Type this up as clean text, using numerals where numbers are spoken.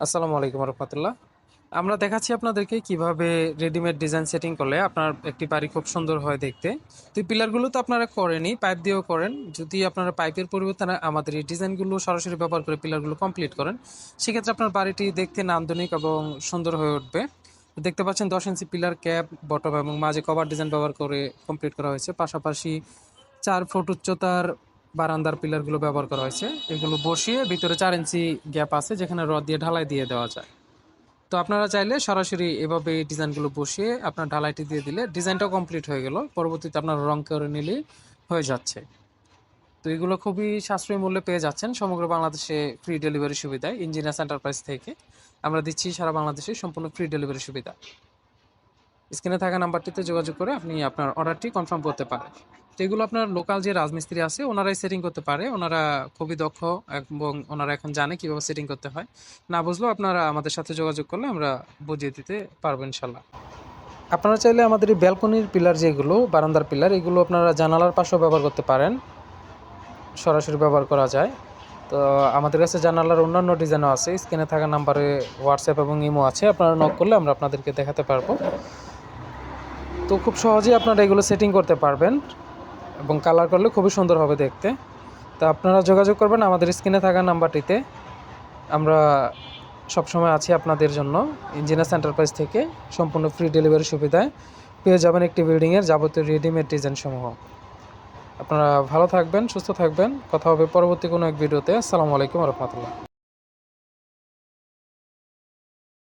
আসসালামু আলাইকুম রহমতুল্লাহ। আমরা দেখাচ্ছি আপনাদেরকে কিভাবে রেডিমেড ডিজাইন সেটিং করলে আপনার একটি বাড়ি খুব সুন্দর হয় দেখতে। তো এই পিলারগুলো তো আপনারা করেনই, পাইপ দিয়েও করেন। যদি আপনারা পাইপের পরিবর্তে আমাদের এই ডিজাইনগুলো সরাসরি ব্যবহার করে পিলারগুলো কমপ্লিট করেন, সেক্ষেত্রে আপনার বাড়িটি দেখতে নান্দনিক এবং সুন্দর হয়ে উঠবে। দেখতে পাচ্ছেন 10 ইঞ্চি পিলার ক্যাপ, বটম এবং মাঝে কভার ডিজাইন ব্যবহার করে কমপ্লিট করা হয়েছে। পাশাপাশি 4 ফুট উচ্চতার বারান্দার পিলারগুলো ব্যবহার করা হয়েছে। এগুলো বসিয়ে ভিতরে 4 ইঞ্চি গ্যাপ আছে, যেখানে রড দিয়ে ঢালাই দিয়ে দেওয়া যায়। তো আপনারা চাইলে সরাসরি এভাবে এই ডিজাইনগুলো বসিয়ে আপনার ঢালাইটি দিয়ে দিলে ডিজাইনটাও কমপ্লিট হয়ে গেল। পরবর্তীতে আপনার রং করে নিলেই হয়ে যাচ্ছে। তো এগুলো খুবই সাশ্রয়ী মূল্যে পেয়ে যাচ্ছেন সমগ্র বাংলাদেশে। ফ্রি ডেলিভারি সুবিধায় ইঞ্জিনিয়ার্স এন্টারপ্রাইজ থেকে আমরা দিচ্ছি সারা বাংলাদেশে সম্পূর্ণ ফ্রি ডেলিভারি সুবিধা। স্ক্রিনে থাকা নাম্বারটিতে যোগাযোগ করে আপনি আপনার অর্ডারটি কনফার্ম করতে পারেন। তো এগুলো আপনার লোকাল যে রাজমিস্ত্রি আছে ওনারাই সেটিং করতে পারে। ওনারা খুবই দক্ষ এবং ওনারা এখন জানে কীভাবে সেটিং করতে হয়। না বুঝলেও আপনারা আমাদের সাথে যোগাযোগ করলে আমরা বুঝিয়ে দিতে পারবো ইনশাল্লাহ। আপনারা চাইলে আমাদের এই ব্যালকনির পিলার, যেগুলো বারান্দার পিলার, এগুলো আপনারা জানালার পাশেও ব্যবহার করতে পারেন, সরাসরি ব্যবহার করা যায়। তো আমাদের কাছে জানালার অন্যান্য ডিজাইনও আছে। স্ক্রিনে থাকা নাম্বারে হোয়াটসঅ্যাপ এবং ইমো আছে, আপনারা নক করলে আমরা আপনাদেরকে দেখাতে পারবো। তো খুব সহজেই আপনারা এগুলো সেটিং করতে পারবেন এবং কালার করলে খুবই সুন্দর হবে দেখতে। তা আপনারা যোগাযোগ করবেন আমাদের স্ক্রিনে থাকা নাম্বারটিতে। আমরা সবসময় আছি আপনাদের জন্য। ইঞ্জিনিয়ার্স এন্টারপ্রাইজ থেকে সম্পূর্ণ ফ্রি ডেলিভারি সুবিধায় পেয়ে যাবেন একটি বিল্ডিংয়ের যাবতীয় রেডিমেড ডিজাইনসমূহ। আপনারা ভালো থাকবেন, সুস্থ থাকবেন। কথা হবে পরবর্তী কোনো এক ভিডিওতে। আসসালামু আলাইকুম রহমতুল্লাহ।